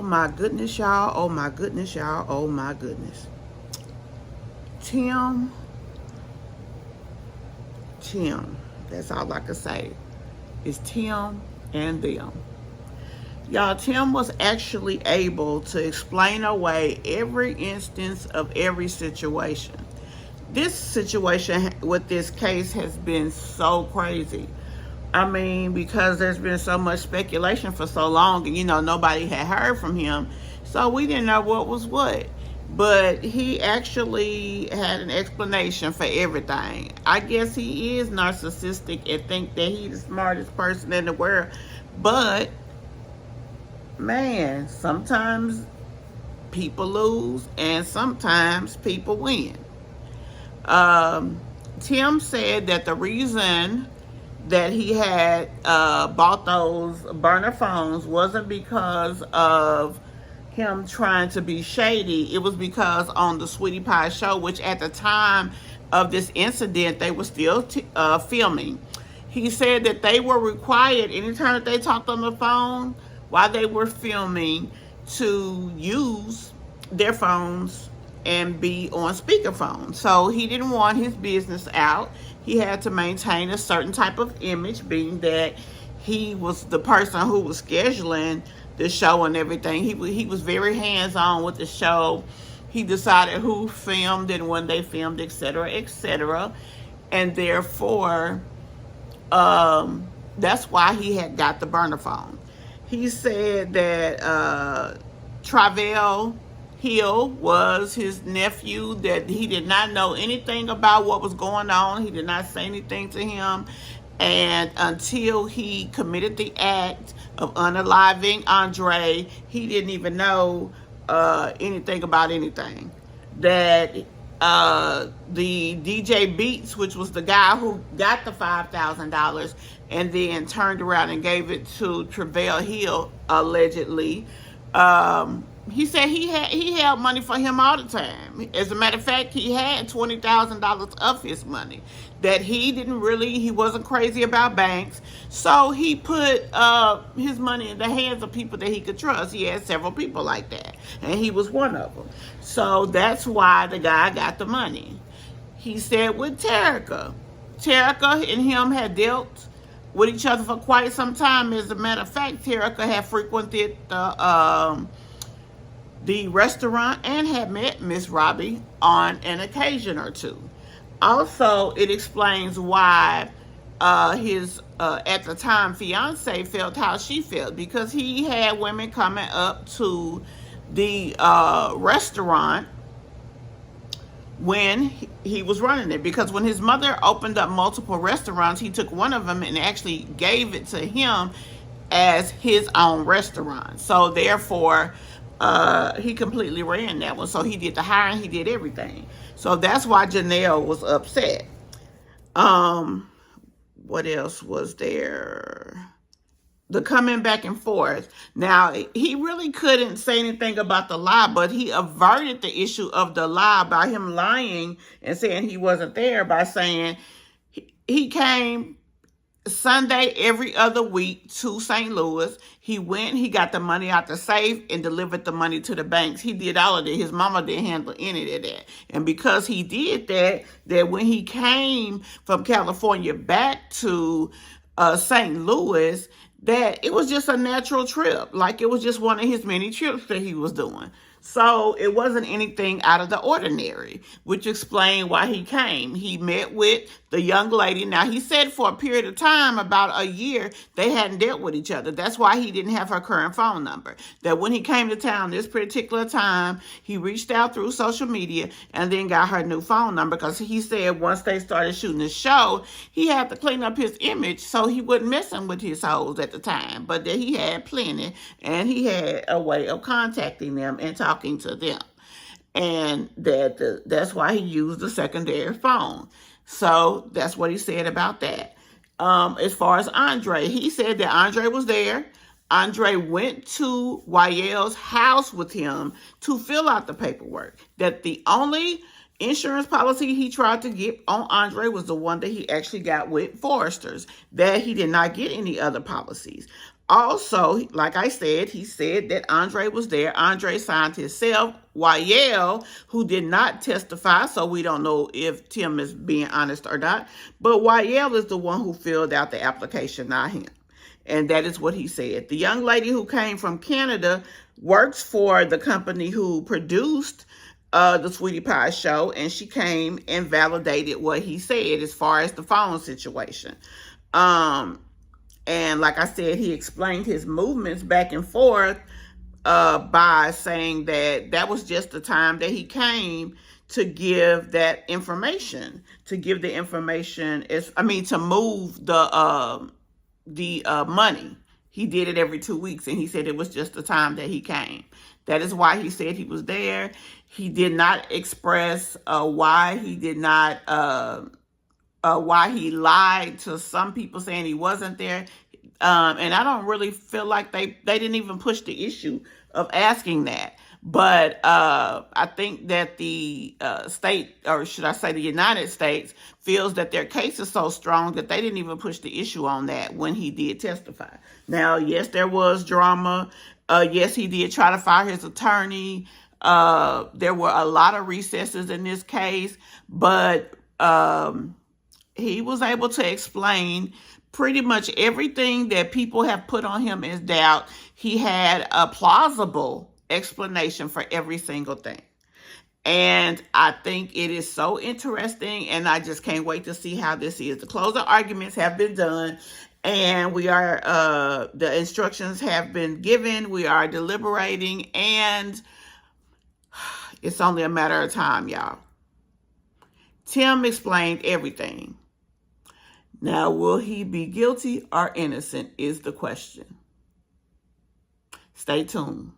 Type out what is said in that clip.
Oh my goodness, y'all. Oh my goodness, y'all. Oh my goodness. Tim. That's all I can say. Is Tim and them. Y'all, Tim was actually able to explain away every instance of every situation. This situation with this case has been so crazy. I mean, because there's been so much speculation for so long, and nobody had heard from him, so we didn't know what was what. But he actually had an explanation for everything. I guess he is narcissistic and think that he's the smartest person in the world. But man, sometimes people lose and sometimes people win. Tim said that the reason that he had bought those burner phones wasn't because of him trying to be shady. It was because on the Sweetie Pie show, which at the time of this incident, they were still filming. He said that they were required, anytime that they talked on the phone while they were filming, to use their phones and be on speakerphone. So he didn't want his business out. He had to maintain a certain type of image, being that he was the person who was scheduling the show and everything. He was very hands-on with the show. He decided who filmed and when they filmed, etc., etc. And therefore, that's why he had got the burner phone. He said that Travell Hill was his nephew, that he did not know anything about what was going on. He did not say anything to him. And until he committed the act of unaliving Andre, he didn't even know anything about anything. That the DJ Beats, which was the guy who got the $5,000 and then turned around and gave it to Travell Hill, allegedly, he said he held money for him all the time. As a matter of fact, he had $20,000 of his money that he wasn't crazy about banks. So he put his money in the hands of people that he could trust. He had several people like that, and he was one of them. So that's why the guy got the money. He said with Terica and him had dealt with each other for quite some time. As a matter of fact, Terica had frequented the restaurant and had met Miss Robbie on an occasion or two. Also, it explains why his at the time fiance felt how she felt, because he had women coming up to the restaurant when he was running it. Because when his mother opened up multiple restaurants, he took one of them and actually gave it to him as his own restaurant. So therefore, he completely ran that one. So he did the hiring, he did everything. So that's why Janelle was upset. What else was there? The coming back and forth. Now, he really couldn't say anything about the lie, but he averted the issue of the lie by him lying and saying he wasn't there, by saying he came Sunday every other week to St. Louis. He went, he got the money out the safe and delivered the money to the banks. He did all of that. His mama didn't handle any of that. And because he did that when he came from California back to St. Louis, that it was just a natural trip. Like it was just one of his many trips that he was doing. So it wasn't anything out of the ordinary, which explained why he came. He met with the young lady. Now, he said for a period of time, about a year, they hadn't dealt with each other. That's why he didn't have her current phone number. That when he came to town this particular time, he reached out through social media and then got her new phone number, because he said once they started shooting the show, he had to clean up his image so he wasn't messing with his hoes at the time. But that he had plenty, and he had a way of contacting them and talking to them. And that's why he used the secondary phone. So that's what he said about that. As far as Andre, he said that Andre was there. Andre went to Wyell's house with him to fill out the paperwork. That the only insurance policy he tried to get on Andre was the one that he actually got with Forrester's. That he did not get any other policies. Also, like I said, he said that Andre was there. Andre signed himself. Wayel, who did not testify, so we don't know if Tim is being honest or not. But Wayel is the one who filled out the application, not him. And that is what he said. The young lady who came from Canada works for the company who produced the Sweetie Pie show, and she came and validated what he said as far as the phone situation. And like I said, he explained his movements back and forth by saying that that was just the time that he came to give that information, to give the information, to move the money. He did it every 2 weeks, and he said it was just the time that he came. That is why he said he was there. He did not express why he did not, why he lied to some people saying he wasn't there. And I don't really feel like they didn't even push the issue of asking that. But I think that the state, or should I say the United States, feels that their case is so strong that they didn't even push the issue on that when he did testify. Now, yes, there was drama. Yes, he did try to fire his attorney. There were a lot of recesses in this case, but he was able to explain pretty much everything that people have put on him as doubt. He had a plausible explanation for every single thing. And I think it is so interesting, and I just can't wait to see how this is. The closing arguments have been done, and we are, the instructions have been given. We are deliberating, and it's only a matter of time, y'all. Tim explained everything. Now, will he be guilty or innocent is the question. Stay tuned.